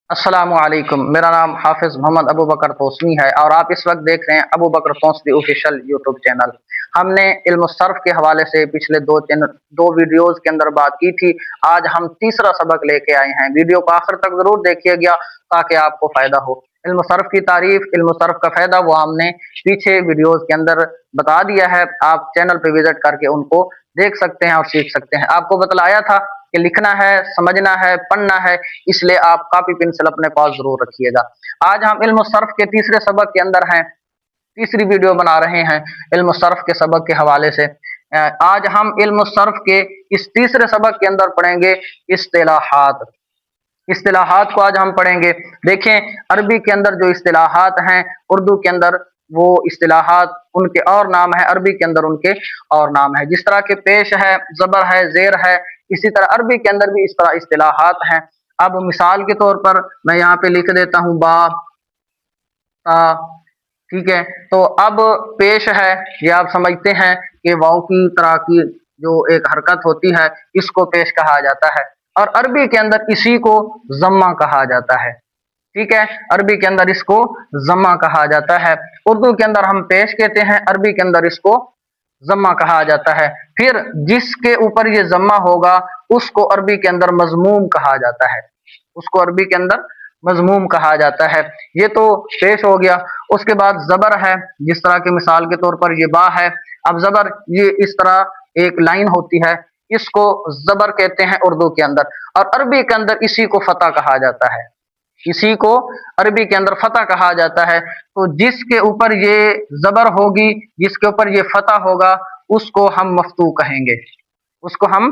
अस्सलामु अलैकुम। मेरा नाम हाफिज मोहम्मद अबू बकर तौसनी है और आप इस वक्त देख रहे हैं अबू बकर तौसनी ऑफिशियल यूट्यूब चैनल। हमने इल्म सर्फ के हवाले से पिछले दो वीडियोस के अंदर बात की थी। आज हम तीसरा सबक लेके आए हैं। वीडियो को आखिर तक जरूर देखिएगा ताकि आपको फायदा हो। इल्म सर्फ की तारीफ, इल्म सर्फ का फायदा वो हमने पीछे वीडियोस के अंदर बता दिया है। आप चैनल पे विजिट करके उनको देख सकते हैं और सीख सकते हैं। आपको बतलाया था कि लिखना है, समझना है, पढ़ना है, इसलिए आप कॉपी पेंसिल अपने पास जरूर रखिएगा। आज हम इल्म सर्फ के तीसरे सबक के अंदर हैं, तीसरी वीडियो बना रहे हैं इल्म सर्फ के सबक के हवाले से। आज हम इल्म सर्फ के इस तीसरे सबक के अंदर पढ़ेंगे इस्तिलाहात। इस्तिलाहात को आज हम पढ़ेंगे। देखें, अरबी के अंदर जो इस्तिलाहात हैं, उर्दू के अंदर वो इस्तिलाहात उनके और नाम है, अरबी के अंदर उनके और नाम है। जिस तरह के पेश है, जबर है, जेर है, इसी तरह अरबी के अंदर भी इस तरह इस्तिलाहात हैं। अब मिसाल के तौर पर मैं यहाँ पे लिख देता हूँ बा ता, ठीक है। तो अब पेश है, ये आप समझते हैं कि वाव की तरह की जो एक हरकत होती है, इसको पेश कहा जाता है और अरबी के अंदर इसी को जम्मा कहा जाता है। ठीक है, अरबी के अंदर इसको जम्मा कहा जाता है। उर्दू के अंदर हम पेश कहते हैं, अरबी के अंदर इसको जम्मा कहा जाता है। फिर जिसके ऊपर ये जम्मा होगा उसको अरबी के अंदर मजमूम कहा जाता है, उसको अरबी के अंदर मजमूम कहा जाता है। ये तो पेश हो गया। उसके बाद जबर है, जिस तरह की मिसाल के तौर पर ये बा है। अब जबर ये इस तरह एक लाइन होती है, इसको जबर कहते हैं उर्दू के अंदर, और अरबी के अंदर इसी को फतह कहा जाता है। इसी को अरबी के अंदर फतह कहा जाता है। तो जिसके ऊपर ये जबर होगी, जिसके ऊपर ये फतह होगा, उसको हम मफ्तू कहेंगे, उसको हम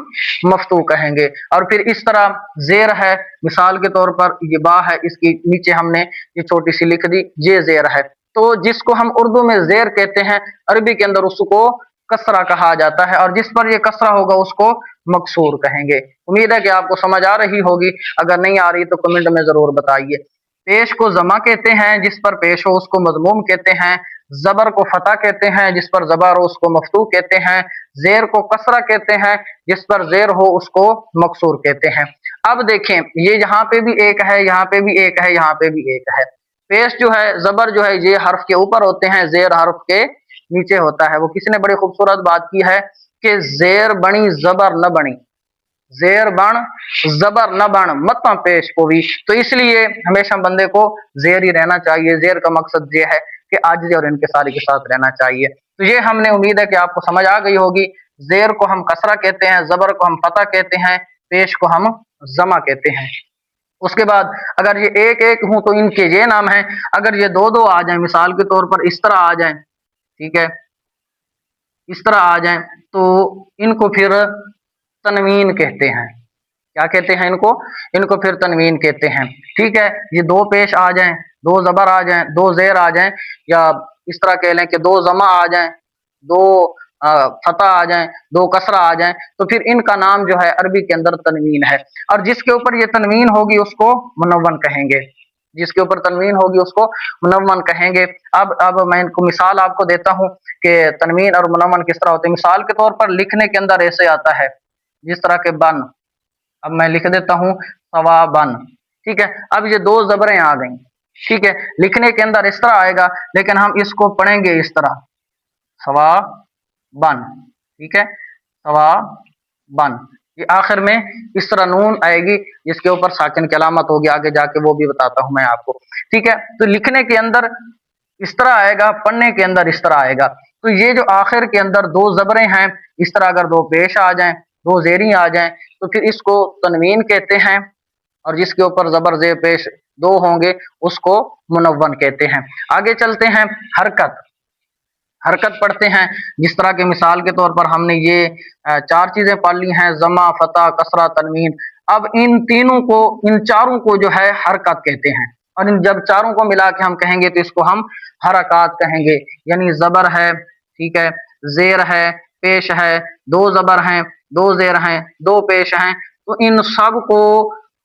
मफ्तू कहेंगे। और फिर इस तरह जेर है, मिसाल के तौर पर ये बा है, इसकी नीचे हमने ये छोटी सी लिख दी, ये जेर है। तो जिसको हम उर्दू में जेर कहते हैं, अरबी के अंदर उसको कसरा कहा जाता है, और जिस पर ये कसरा होगा उसको मकसूर कहेंगे। उम्मीद है कि आपको समझ आ रही होगी। अगर नहीं आ रही तो कमेंट में जरूर बताइए। पेश को जमा कहते हैं, जिस पर पेश हो उसको मजमूम कहते हैं। जबर को फतह कहते हैं, जिस पर जबर हो उसको मफ्तू कहते हैं। जेर को कसरा कहते हैं, जिस पर जेर हो उसको मकसूर कहते हैं। अब देखें, ये यहाँ पे भी एक है, यहाँ पे भी एक है, यहाँ पे भी एक है। पेश जो है, जबर जो है, ये हर्फ के ऊपर होते हैं, जेर हर्फ के नीचे होता है। वो किसी ने बड़ी खूबसूरत बात की है कि जेर बनी जबर न बनी, जेर बन जबर न बन मत पेश को भी। तो इसलिए हमेशा बंदे को जेर ही रहना चाहिए। जेर का मकसद ये है कि आजिज़ और इनकिसारी के साथ रहना चाहिए। तो ये हमने, उम्मीद है कि आपको समझ आ गई होगी। जेर को हम कसरा कहते हैं, जबर को हम फतह कहते हैं, पेश को हम जमा कहते हैं। उसके बाद अगर ये एक एक हूं तो इनके ये नाम है। अगर ये दो दो आ जाए, मिसाल के तौर पर इस तरह आ जाए, ठीक है, इस तरह आ जाए, तो इनको फिर तनवीन कहते हैं। क्या कहते हैं इनको? इनको फिर तनवीन कहते हैं। ठीक है, ये दो पेश आ जाएं, दो जबर आ जाएं, दो जेर आ जाएं, या इस तरह कह लें कि दो जमा आ जाएं, दो फतह आ जाएं, दो कसरा आ जाएं, तो फिर इनका नाम जो है अरबी के अंदर तनवीन है। और जिसके ऊपर ये तनवीन होगी उसको मुनव्वन कहेंगे, जिसके ऊपर तनवीन होगी उसको मुनव्वन कहेंगे। अब मैं इनको मिसाल आपको देता हूँ कि तनवीन और मुनव्वन किस तरह होते हैं। मिसाल के तौर पर लिखने के अंदर ऐसे आता है, जिस तरह के बन। अब मैं लिख देता हूं सवाबन, ठीक है। अब ये दो जबरें आ गई, ठीक है। लिखने के अंदर इस तरह आएगा, लेकिन हम इसको पढ़ेंगे इस तरह, सवाबन, ठीक है, सवाबन। ये आखिर में इस तरह नून आएगी, जिसके ऊपर साकिन की अलामत होगी, आगे जाके वो भी बताता हूं मैं आपको, ठीक है। तो लिखने के अंदर इस तरह आएगा, पढ़ने के अंदर इस तरह आएगा। तो ये जो आखिर के अंदर दो जबरें हैं, इस तरह अगर दो पेश आ जाएं, दो जेरी आ जाएं, तो फिर इसको तनवीन कहते हैं। और जिसके ऊपर जबर जेर पेश दो होंगे उसको मुनव्वन कहते हैं। आगे चलते हैं, हरकत। हरकत पढ़ते हैं, जिस तरह के मिसाल के तौर पर हमने ये चार चीजें पढ़ ली हैं, जमा, फतह, कसरा, तनवीन। अब इन तीनों को, इन चारों को जो है हरकत कहते हैं। और इन जब चारों को मिला के हम कहेंगे तो इसको हम हरकत कहेंगे। यानी जबर है, ठीक है, जेर है, पेश है, दो जबर हैं, दो जेर हैं, दो पेश हैं, तो इन सब को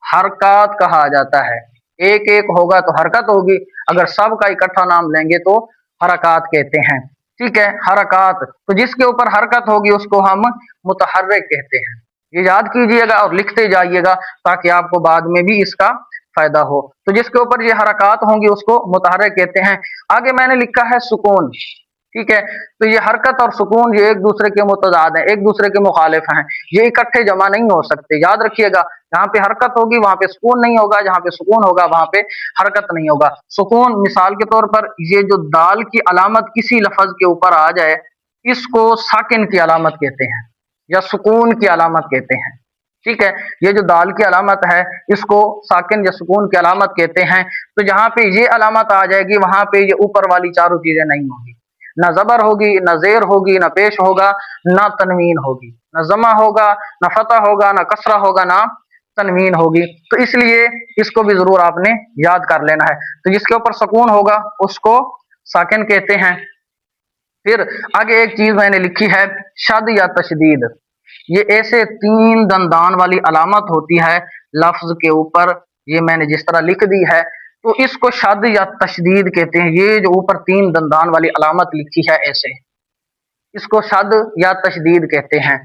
हरकत कहा जाता है। एक एक होगा तो हरकत होगी, अगर सब का इकट्ठा नाम लेंगे तो हरकत कहते हैं। ठीक है, हरकत। तो जिसके ऊपर हरकत होगी उसको हम मुतहर्रिक कहते हैं। ये याद कीजिएगा और लिखते जाइएगा ताकि आपको बाद में भी इसका फायदा हो। तो जिसके ऊपर ये हरकत होंगी उसको मुतहर्रिक कहते हैं। आगे मैंने लिखा है सुकून, ठीक है। तो ये हरकत और सुकून ये एक दूसरे के मुतजाद हैं, एक दूसरे के मुखालिफ हैं, ये इकट्ठे जमा नहीं हो सकते। याद रखिएगा, जहाँ पे हरकत होगी वहां पे सुकून नहीं होगा, जहाँ पे सुकून होगा वहां पे हरकत नहीं होगा। सुकून मिसाल के तौर पर ये जो दाल की अलामत किसी लफ्ज के ऊपर आ जाए, इसको साकिन की अलामत कहते हैं या सुकून की अलामत कहते हैं, ठीक है। ये जो दाल की अलामत है इसको साकिन या सुकून की अलामत कहते हैं। तो जहां पे ये अलामत आ जाएगी वहां पे ये ऊपर वाली चारों चीजें नहीं होगी, ना जबर होगी, ना जेर होगी, ना पेश होगा, ना तनवीन होगी, ना जमा होगा, ना फतह होगा, ना कसरा होगा, ना तनवीन होगी। तो इसलिए इसको भी जरूर आपने याद कर लेना है। तो जिसके ऊपर सुकून होगा उसको साकिन कहते हैं। फिर आगे एक चीज मैंने लिखी है, शद या तशदीद। ये ऐसे तीन दंदान वाली अलामत होती है लफ्ज के ऊपर, ये मैंने जिस तरह लिख दी है, तो इसको शद या तशदीद कहते हैं। ये जो ऊपर तीन दंदान वाली अलामत लिखी है ऐसे, इसको शद या तशदीद कहते हैं।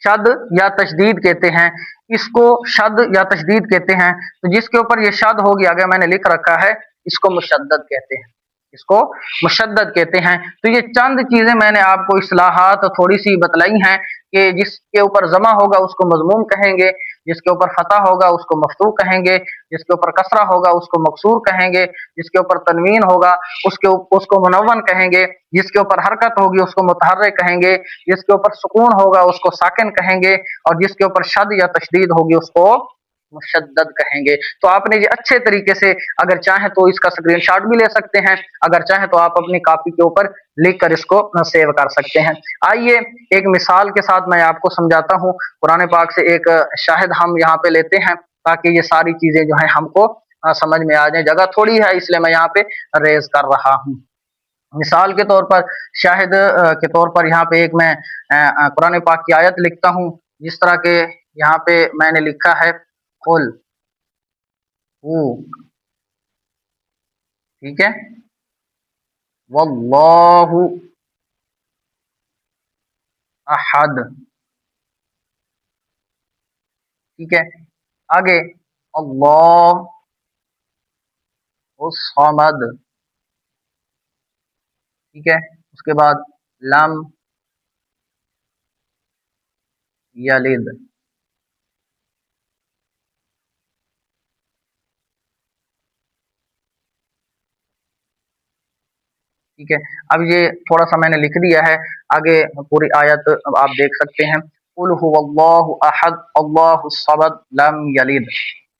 शद या तशदीद कहते हैं, इसको शद या तशदीद कहते हैं। तो जिसके ऊपर ये शद होगी, आगे मैंने लिख रखा है, इसको मुशद्दद कहते हैं, इसको मुशद्दद कहते हैं। तो ये चंद चीजें मैंने आपको इस्लाहात थोड़ी सी बतलाई हैं कि जिसके ऊपर जमा होगा उसको मजमूम कहेंगे, जिसके ऊपर फतह होगा उसको मफ्तू कहेंगे, जिसके ऊपर कसरा होगा उसको मकसूर कहेंगे, जिसके ऊपर तनवीन होगा उसको मुनव्वन कहेंगे, जिसके ऊपर हरकत होगी उसको मुतहर्रिक कहेंगे, जिसके ऊपर सुकून होगा उसको साकिन कहेंगे, और जिसके ऊपर शद या तशदीद होगी उसको मुशद्दद कहेंगे। तो आपने ये अच्छे तरीके से, अगर चाहें तो इसका स्क्रीनशॉट भी ले सकते हैं, अगर चाहें तो आप अपनी कॉपी के ऊपर लिख कर इसको सेव कर सकते हैं। आइए एक मिसाल के साथ मैं आपको समझाता हूँ। कुरान पाक से एक शाहिद हम यहाँ पे लेते हैं ताकि ये सारी चीजें जो है हमको समझ में आ जाए। जगह थोड़ी है इसलिए मैं यहाँ पे रेज कर रहा हूँ। मिसाल के तौर पर शाहिद के तौर पर यहाँ पे एक मैं कुरान पाक की आयत लिखता हूँ, जिस तरह के यहाँ पे मैंने लिखा है, कुल हू, ठीक है, वल्लाहु अहद, ठीक है। आगे अल्लाह समद, ठीक है। उसके बाद लम यलिद, ठीक है। अब ये थोड़ा सा मैंने लिख दिया है, आगे पूरी आयत अब आप देख सकते हैं। कुल हुवल्लाहु अहद अल्लाहु समद लम यलिद।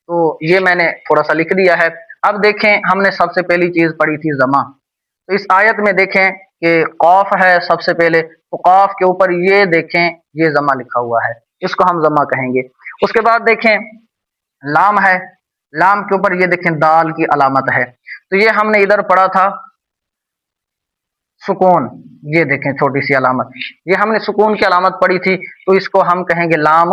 तो ये मैंने थोड़ा सा लिख दिया है। अब देखें, हमने सबसे पहली चीज पढ़ी थी जमा। तो इस आयत में देखें कि कौफ है सबसे पहले, तो कौफ के ऊपर ये देखें ये जमा लिखा हुआ है, इसको हम जमा कहेंगे। उसके बाद देखें लाम है, लाम के ऊपर ये देखें दाल की अलामत है। तो ये हमने इधर पढ़ा था सुकून, ये देखें छोटी सी अलामत, ये हमने सुकून की अलामत पढ़ी थी, तो इसको हम कहेंगे लाम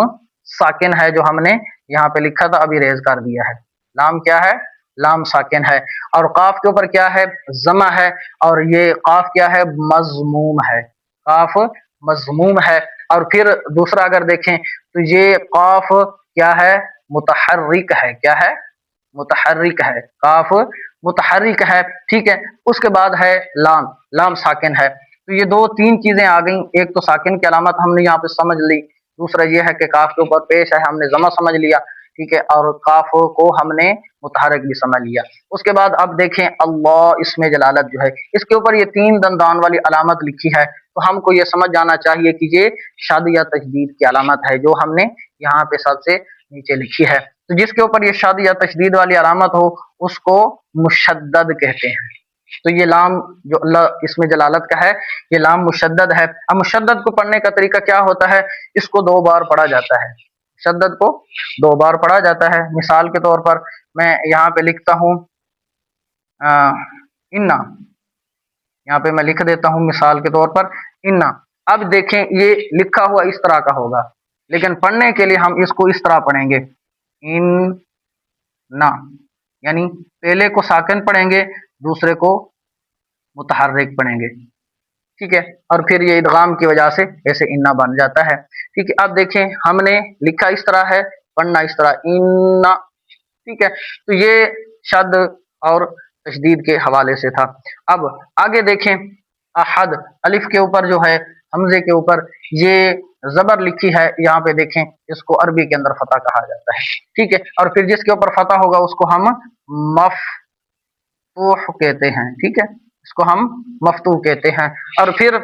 साकिन है, जो हमने यहाँ पे लिखा था अभी रेज कर दिया है। लाम क्या है? लाम साकिन है। और काफ के ऊपर क्या है? जमा है। और ये काफ क्या है? मजमूम है, काफ मजमूम है। और फिर दूसरा अगर देखें तो ये काफ क्या है? मुतहर्रिक है। क्या है? मुतहर्रिक है, काफ मुतहर्रिक है, ठीक है। उसके बाद है लाम, लाम साकिन है। तो ये दो तीन चीजें आ गई, एक तो साकिन की अलामत हमने यहाँ पे समझ ली, दूसरा ये है कि काफ के ऊपर पेश है, हमने जमा समझ लिया, ठीक है, और काफ को हमने मुतहर्रिक भी समझ लिया। उसके बाद अब देखें अल्लाह इसमें जलालत जो है, इसके ऊपर ये तीन दंदान वाली अलामत लिखी है, तो हमको ये समझ जाना चाहिए कि ये शाद या तशदीद की अलामत है, जो हमने यहाँ पे सबसे नीचे लिखी है। तो जिसके ऊपर ये शाद या तशदीद वाली अलामत हो उसको मुशद्दद कहते हैं। तो ये लाम जो अल्लाह इसमें जलालत का है, ये लाम मुशद्दद है। अब मुशद्दद को पढ़ने का तरीका क्या होता है? इसको दो बार पढ़ा जाता है, मुशद्दद को दो बार पढ़ा जाता है। मिसाल के तौर पर मैं यहाँ पे लिखता हूँ इन्ना, यहाँ पे मैं लिख देता हूँ मिसाल के तौर पर इन्ना। अब देखें ये लिखा हुआ इस तरह का होगा, लेकिन पढ़ने के लिए हम इसको इस तरह पढ़ेंगे, इन ना, यानी पहले को साकिन पढ़ेंगे, दूसरे को मुतहर्रिक पढ़ेंगे, ठीक है। और फिर ये इदगाम की वजह से ऐसे इन्ना बन जाता है, ठीक है। अब देखें हमने लिखा इस तरह है, पढ़ना इस तरह इन्ना, ठीक है, तो ये शद और तशदीद के हवाले से था। अब आगे देखें, अहद अलिफ के ऊपर जो है, हमजे के ऊपर ये जबर लिखी है, यहाँ पे देखें, इसको अरबी के अंदर फतह कहा जाता है। ठीक है, और फिर जिसके ऊपर फतह होगा उसको हम मफतूह कहते हैं। ठीक है, इसको हम मफतूह कहते हैं। और फिर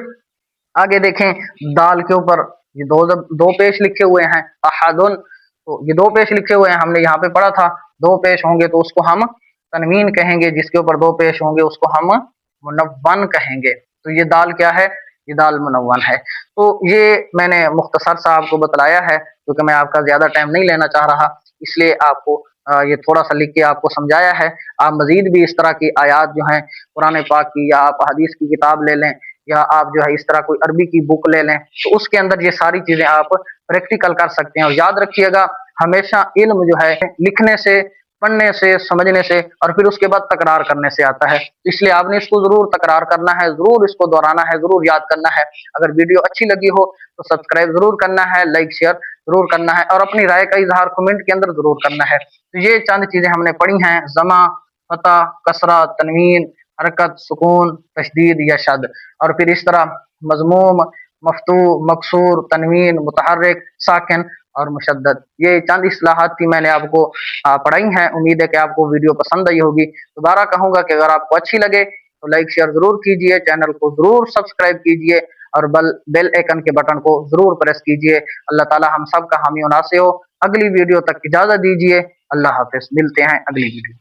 आगे देखें, दाल के ऊपर ये दो पेश लिखे हुए हैं, अहदुन, तो ये दो पेश लिखे हुए हैं, हमने यहाँ पे पढ़ा था, दो पेश होंगे तो उसको हम तनवीन कहेंगे, जिसके ऊपर दो पेश होंगे उसको हम मुनव्वन कहेंगे। तो ये दाल क्या है, ये दाल मुनव्वन है। तो ये मैंने मुख्तसर सा आपको बतलाया है, क्योंकि मैं आपका ज्यादा टाइम नहीं लेना चाह रहा, इसलिए आपको ये थोड़ा सा लिख के आपको समझाया है। आप मजीद भी इस तरह की आयात जो हैं कुरान पाक की, या आप हदीस की किताब ले लें, या आप जो है इस तरह कोई अरबी की बुक ले लें, तो उसके अंदर ये सारी चीजें आप प्रैक्टिकल कर सकते हैं। और याद रखिएगा, हमेशा इल्म जो है लिखने से, पढ़ने से, समझने से और फिर उसके बाद तकरार करने से आता है। इसलिए आपने इसको जरूर तकरार करना है, जरूर इसको दोहराना है, जरूर याद करना है। अगर वीडियो अच्छी लगी हो तो सब्सक्राइब जरूर करना है, लाइक शेयर जरूर करना है, और अपनी राय का इजहार कमेंट के अंदर जरूर करना है। तो ये चंद चीजें हमने पढ़ी हैं, जमा, फतह, कसरा, तनवीन, हरकत, सुकून, तशदीद या शद, और फिर इस तरह मजमूम, मफ्तू, मकसूर, तनवीन, मुतहर्रिक, साकिन और मुशद्दद। ये चंद इस्लाहात थी, मैंने आपको पढ़ाई हैं। उम्मीद है कि आपको वीडियो पसंद आई होगी। दोबारा कहूंगा कि अगर आपको अच्छी लगे तो लाइक शेयर जरूर कीजिए, चैनल को जरूर सब्सक्राइब कीजिए, और बेल आइकन के बटन को जरूर प्रेस कीजिए। अल्लाह ताला हम सब का हामी और नासिर हो। अगली वीडियो तक इजाजत दीजिए। अल्लाह हाफिज, मिलते हैं अगली वीडियो।